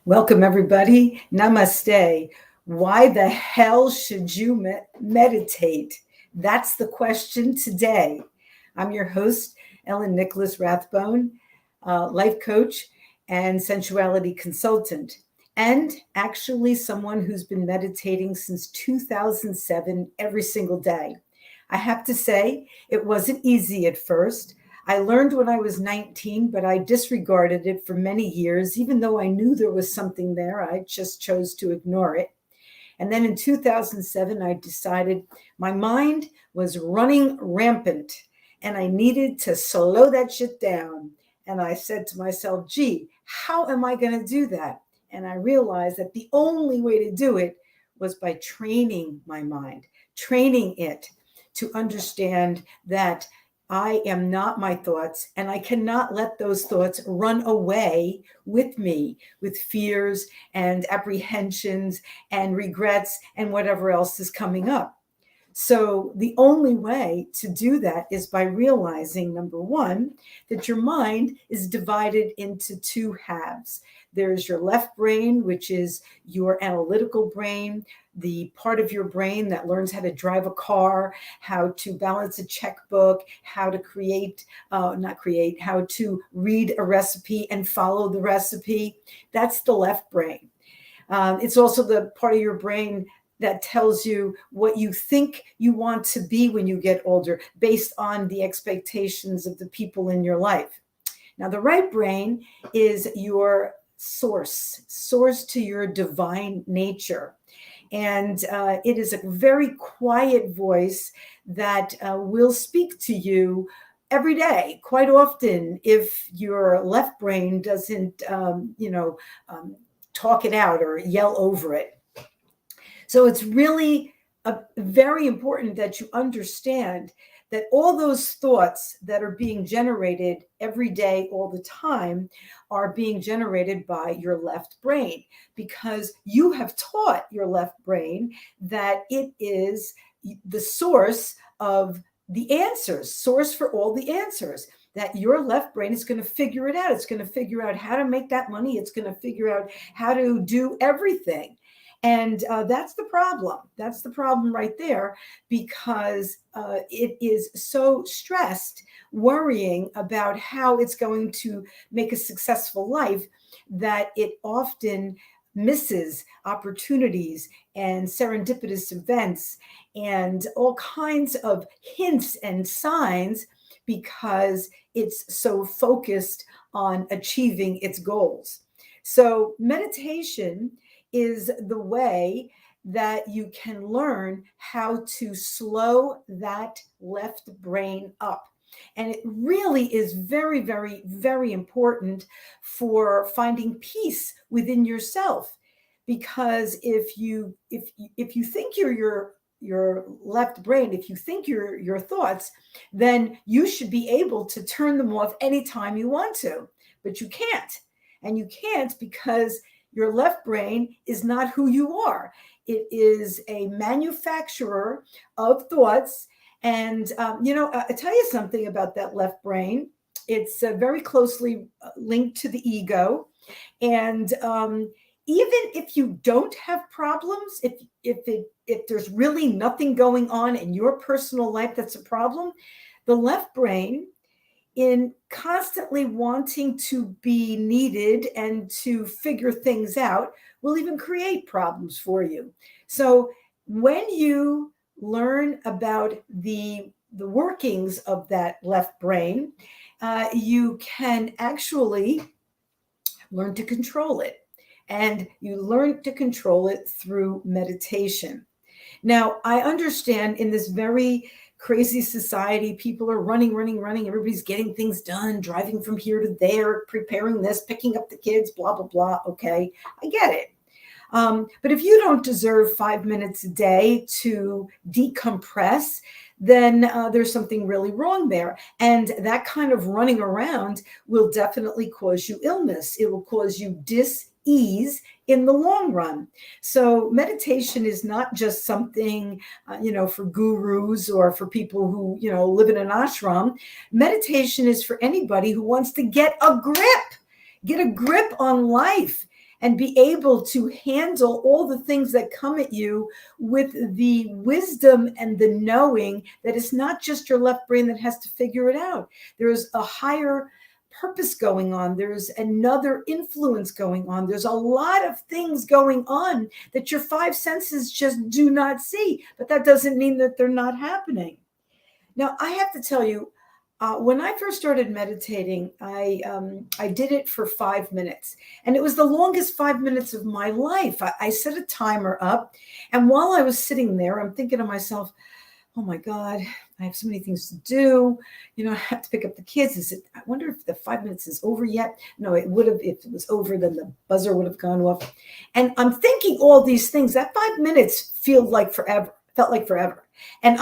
Welcome, everybody. Namaste. Why the hell should you meditate? That's the question today. I'm your host, Ellen Nicholas Rathbone, life coach and sensuality consultant, and actually someone who's been meditating since 2007 every single day. I have to say, it wasn't easy at first. I learned when I was 19, but I disregarded it for many years. Even though I knew there was something there, I just chose to ignore it. And then in 2007, I decided my mind was running rampant and I needed to slow that shit down. And I said to myself, gee, how am I going to do that? And I realized that the only way to do it was by training my mind, training it to understand that I am not my thoughts, and I cannot let those thoughts run away with me, with fears and apprehensions and regrets and whatever else is coming up. So the only way to do that is by realizing, number one, that your mind is divided into two halves. There's your left brain, which is your analytical brain, the part of your brain that learns how to drive a car, how to balance a checkbook, how to how to read a recipe and follow the recipe. That's the left brain. It's also the part of your brain that tells you what you think you want to be when you get older, based on the expectations of the people in your life. Now, the right brain is your source to your divine nature. And it is a very quiet voice that will speak to you every day, quite often, if your left brain doesn't, talk it out or yell over it. So it's really very important that you understand that all those thoughts that are being generated every day, all the time, are being generated by your left brain, because you have taught your left brain that it is the source of the answers, source for all the answers, that your left brain is going to figure it out. It's going to figure out how to make that money. It's going to figure out how to do everything. And that's the problem. That's the problem right there, because it is so stressed, worrying about how it's going to make a successful life, that it often misses opportunities and serendipitous events and all kinds of hints and signs, because it's so focused on achieving its goals. So meditation is the way that you can learn how to slow that left brain up. And it really is very, very, very important for finding peace within yourself. Because if you think you're your left brain, if you think your thoughts, then you should be able to turn them off anytime you want to. But you can't. And you can't because your left brain is not who you are. It is a manufacturer of thoughts. And, I tell you something about that left brain. It's very closely linked to the ego. And even if you don't have problems, if there's really nothing going on in your personal life that's a problem, the left brain, in constantly wanting to be needed and to figure things out, will even create problems for you. So when you learn about the workings of that left brain, you can actually learn to control it. And you learn to control it through meditation. Now, I understand in this very crazy society, people are running. Everybody's getting things done, driving from here to there, preparing this, picking up the kids, blah, blah, blah. Okay, I get it. But if you don't deserve 5 minutes a day to decompress, then there's something really wrong there. And that kind of running around will definitely cause you illness. It will cause you dis-ease in the long run. So meditation is not just something, for gurus or for people who, live in an ashram. Meditation is for anybody who wants to get a grip on life and be able to handle all the things that come at you with the wisdom and the knowing that it's not just your left brain that has to figure it out. There's a higher purpose going on. There's another influence going on. There's a lot of things going on that your five senses just do not see, but that doesn't mean that they're not happening. Now, I have to tell you, when I first started meditating, I did it for 5 minutes, and it was the longest 5 minutes of my life. I set a timer up, and while I was sitting there, I'm thinking to myself, oh my God, I have so many things to do. You know, I have to pick up the kids. I wonder if the 5 minutes is over yet. No, it would have, if it was over, then the buzzer would have gone off. And I'm thinking all these things. That 5 minutes felt like forever. And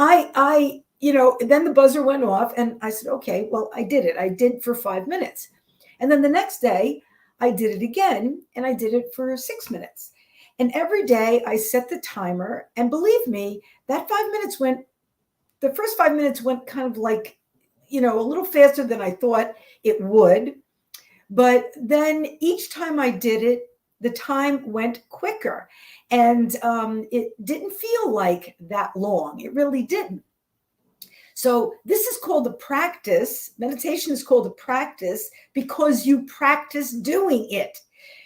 then the buzzer went off and I said, okay, well, I did it. I did for 5 minutes. And then the next day I did it again, and I did it for 6 minutes. And every day I set the timer, and believe me, that 5 minutes the first 5 minutes went kind of like, a little faster than I thought it would. But then each time I did it, the time went quicker, and it didn't feel like that long. It really didn't. So this is called a practice. Meditation is called a practice because you practice doing it.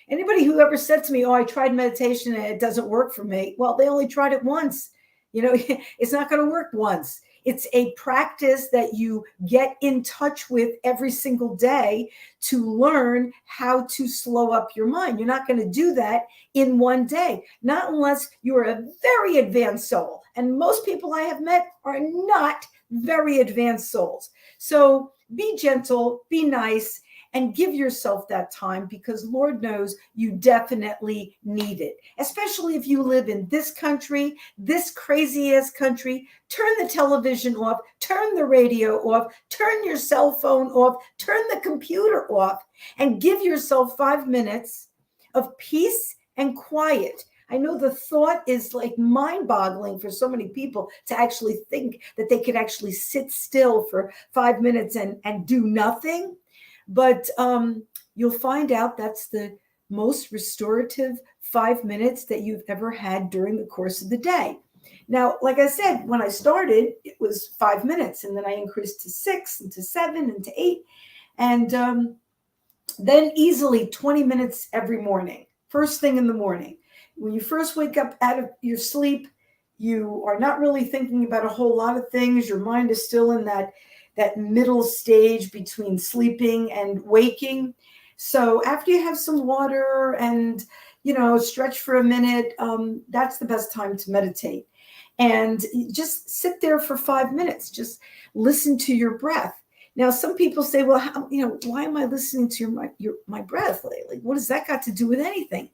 Anybody who ever said to me, oh, I tried meditation and it doesn't work for me. Well, they only tried it once. It's not going to work once. It's a practice that you get in touch with every single day to learn how to slow up your mind. You're not going to do that in one day, not unless you're a very advanced soul. And most people I have met are not very advanced souls. So be gentle, be nice, and give yourself that time, because Lord knows you definitely need it, especially if you live in this country, this crazy ass country. Turn the television off, turn the radio off, turn your cell phone off, turn the computer off, and give yourself 5 minutes of peace and quiet. I know the thought is like mind-boggling for so many people to actually think that they could actually sit still for 5 minutes and do nothing. But you'll find out that's the most restorative 5 minutes that you've ever had during the course of the day. Now, like I said, when I started, it was 5 minutes, and then I increased to 6 and to 7 and to 8. And then easily 20 minutes every morning, first thing in the morning. When you first wake up out of your sleep, you are not really thinking about a whole lot of things. Your mind is still in that middle stage between sleeping and waking. So after you have some water and, stretch for a minute, that's the best time to meditate. And just sit there for 5 minutes. Just listen to your breath. Now, some people say, well, why am I listening to my breath? Like, what does that got to do with anything?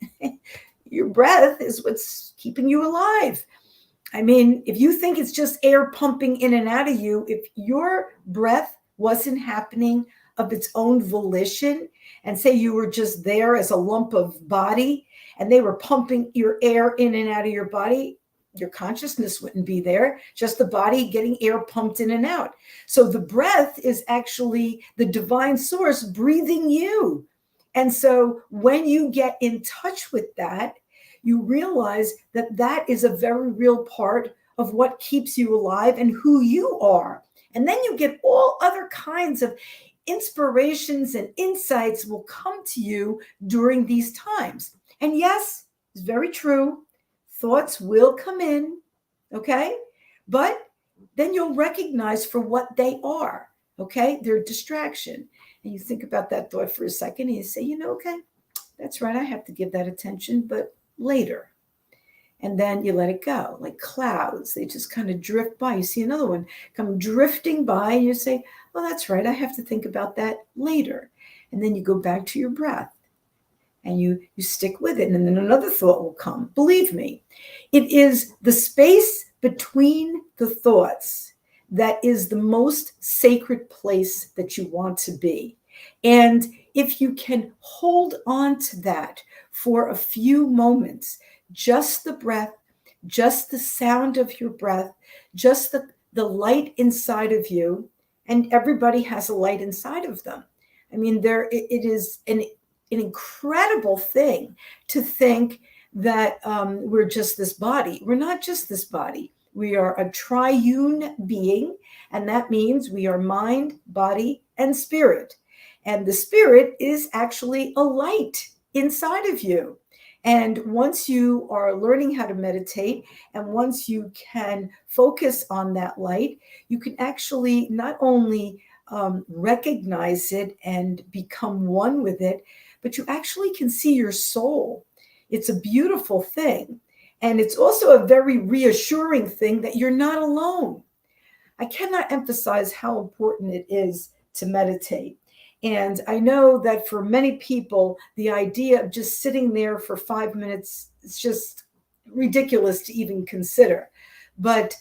Your breath is what's keeping you alive. I mean, if you think it's just air pumping in and out of you, if your breath wasn't happening of its own volition, and say you were just there as a lump of body and they were pumping your air in and out of your body, your consciousness wouldn't be there, just the body getting air pumped in and out. So the breath is actually the divine source breathing you. And so when you get in touch with that, you realize that that is a very real part of what keeps you alive and who you are. And then you get all other kinds of inspirations and insights will come to you during these times. And yes, it's very true. Thoughts will come in, okay? But then you'll recognize for what they are, okay? They're a distraction. And you think about that thought for a second and you say, okay, that's right, I have to give that attention, but later. And then you let it go, like clouds. They just kind of drift by. You see another one come drifting by and you say, well, that's right, I have to think about that later. And then you go back to your breath and you stick with it. And then another thought will come. Believe me, it is the space between the thoughts that is the most sacred place that you want to be. And if you can hold on to that for a few moments, just the breath, just the sound of your breath, just the light inside of you, and everybody has a light inside of them. I mean, it is an an incredible thing to think that we're just this body. We're not just this body. We are a triune being, and that means we are mind, body, and spirit. And the spirit is actually a light inside of you. And once you are learning how to meditate, and once you can focus on that light, you can actually not only recognize it and become one with it, but you actually can see your soul. It's a beautiful thing. And it's also a very reassuring thing that you're not alone. I cannot emphasize how important it is to meditate. And I know that for many people, the idea of just sitting there for 5 minutes is just ridiculous to even consider. But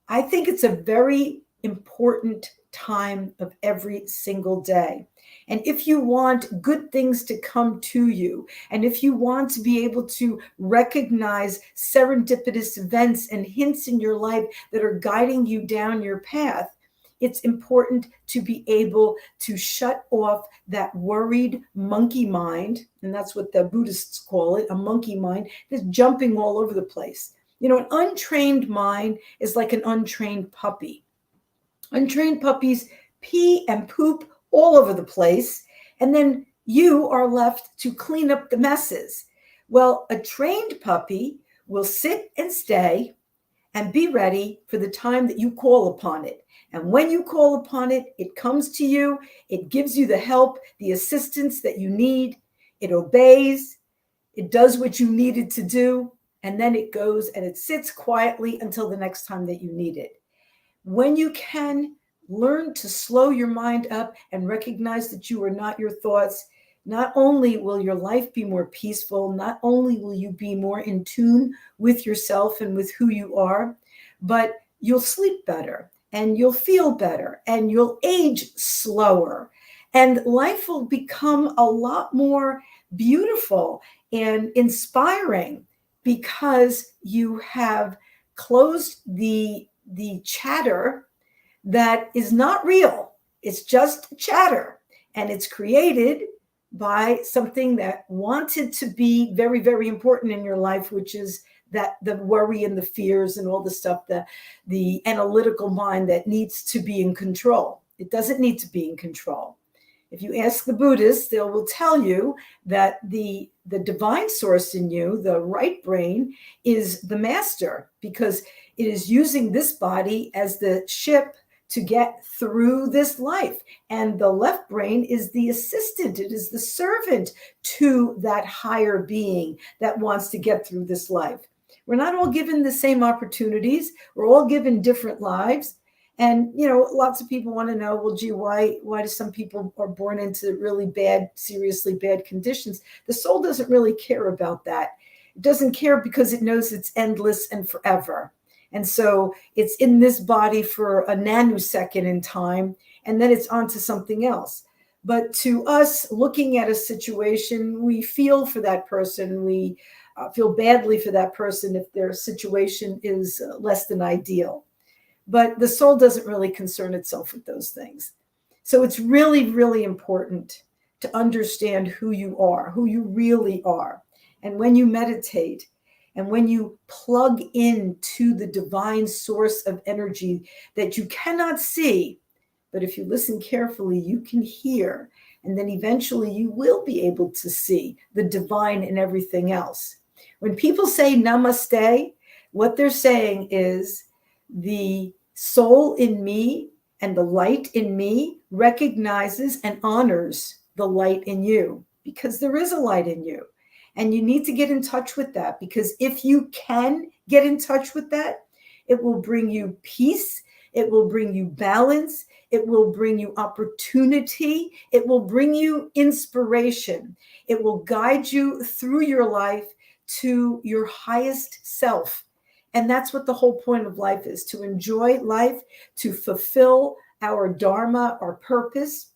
I think it's a very important time of every single day. And if you want good things to come to you, and if you want to be able to recognize serendipitous events and hints in your life that are guiding you down your path, it's important to be able to shut off that worried monkey mind. And that's what the Buddhists call it, a monkey mind that's jumping all over the place. You know, an untrained mind is like an untrained puppy. Untrained puppies pee and poop all over the place, and then you are left to clean up the messes. Well, a trained puppy will sit and stay and be ready for the time that you call upon it. And when you call upon it, it comes to you, it gives you the help, the assistance that you need, it obeys, it does what you need it to do, and then it goes and it sits quietly until the next time that you need it. When you can learn to slow your mind up and recognize that you are not your thoughts, not only will your life be more peaceful, not only will you be more in tune with yourself and with who you are, but you'll sleep better and you'll feel better and you'll age slower. And life will become a lot more beautiful and inspiring because you have closed the chatter that is not real. It's just chatter, and it's created by something that wanted to be very, very important in your life, which is that the worry and the fears and all the stuff, the analytical mind that needs to be in control. It doesn't need to be in control. If you ask the Buddhists, they will tell you that the divine source in you, the right brain, is the master, because it is using this body as the ship to get through this life. And the left brain is the assistant. It is the servant to that higher being that wants to get through this life. We're not all given the same opportunities. We're all given different lives. And, you know, lots of people want to know, well, gee, why do some people are born into really bad, seriously bad conditions? The soul doesn't really care about that. It doesn't care because it knows it's endless and forever. And so it's in this body for a nanosecond in time, and then it's on to something else. But to us, looking at a situation, we feel for that person. We feel badly for that person if their situation is less than ideal. But the soul doesn't really concern itself with those things. So it's really, really important to understand who you are, who you really are. And when you meditate, and when you plug into the divine source of energy that you cannot see, but if you listen carefully, you can hear. And then eventually you will be able to see the divine in everything else. When people say namaste, what they're saying is the soul in me and the light in me recognizes and honors the light in you, because there is a light in you. And you need to get in touch with that, because if you can get in touch with that, it will bring you peace. It will bring you balance. It will bring you opportunity. It will bring you inspiration. It will guide you through your life to your highest self. And that's what the whole point of life is, to enjoy life, to fulfill our dharma, our purpose,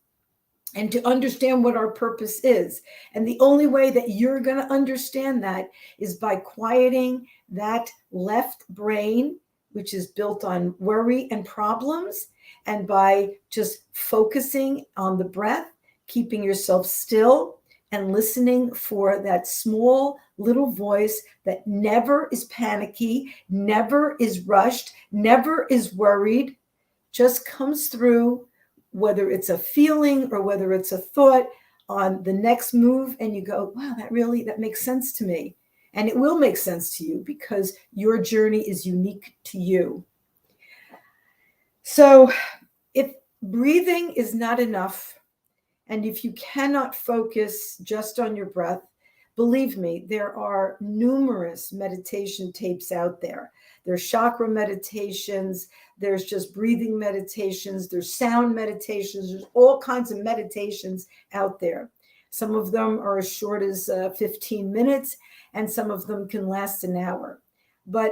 and to understand what our purpose is. And the only way that you're going to understand that is by quieting that left brain, which is built on worry and problems, and by just focusing on the breath, keeping yourself still, and listening for that small little voice that never is panicky, never is rushed, never is worried, just comes through, whether it's a feeling or whether it's a thought on the next move, and you go, wow, that makes sense to me. And it will make sense to you because your journey is unique to you. So if breathing is not enough, and if you cannot focus just on your breath, believe me, there are numerous meditation tapes out there. There's chakra meditations, there's just breathing meditations, there's sound meditations, there's all kinds of meditations out there. Some of them are as short as 15 minutes, and some of them can last an hour. But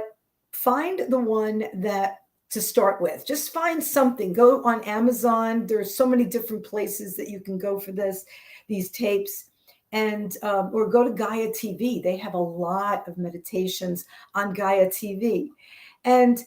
find the one that to start with. Just find something. Go on Amazon. There's so many different places that you can go for these tapes, and or go to Gaia TV. They have a lot of meditations on Gaia TV, and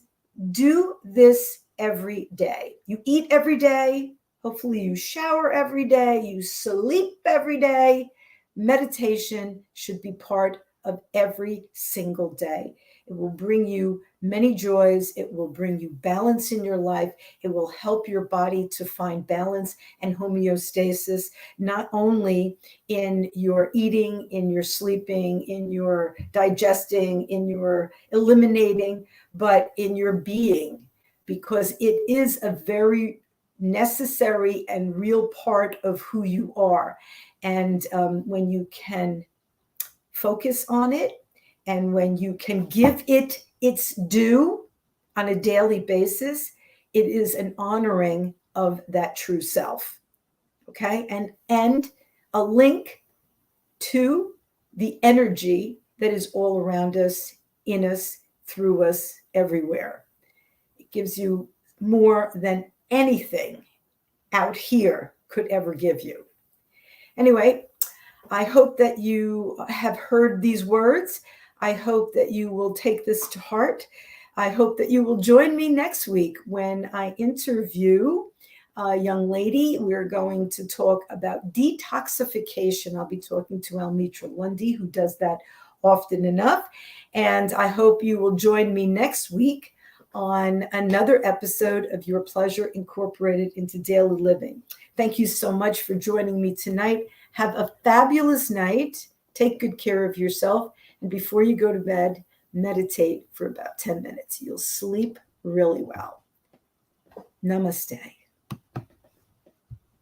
do this every day. You eat every day. Hopefully, you shower every day. You sleep every day. Meditation should be part of every single day. It will bring you many joys. It will bring you balance in your life. It will help your body to find balance and homeostasis, not only in your eating, in your sleeping, in your digesting, in your eliminating, but in your being, because it is a very necessary and real part of who you are. And when you can focus on it, and when you can give it its due on a daily basis, it is an honoring of that true self. Okay. And a link to the energy that is all around us, in us, through us, everywhere. It gives you more than anything out here could ever give you. Anyway, I hope that you have heard these words. I hope that you will take this to heart. I hope that you will join me next week when I interview a young lady. We're going to talk about detoxification. I'll be talking to Almitra Lundy, who does that often enough. And I hope you will join me next week on another episode of Your Pleasure Incorporated into Daily Living. Thank you so much for joining me tonight. Have a fabulous night. Take good care of yourself. And before you go to bed, meditate for about 10 minutes. You'll sleep really well. Namaste.